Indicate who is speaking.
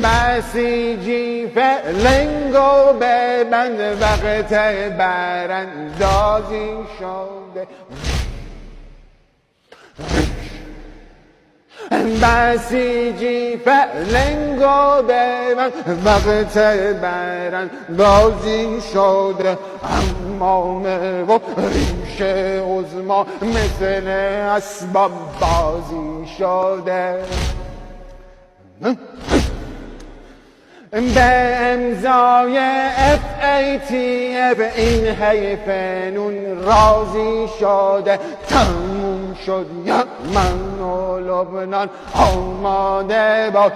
Speaker 1: بسیجی فلنگو ببند وقت براندازی شده بسیجی فلنگو ببند وقت براندازی شده امامه و ریش عظما مثل اسباب بازی شده به امضای FATF این حیف نون راضی شده تموم شد یمن و لبنان آماده با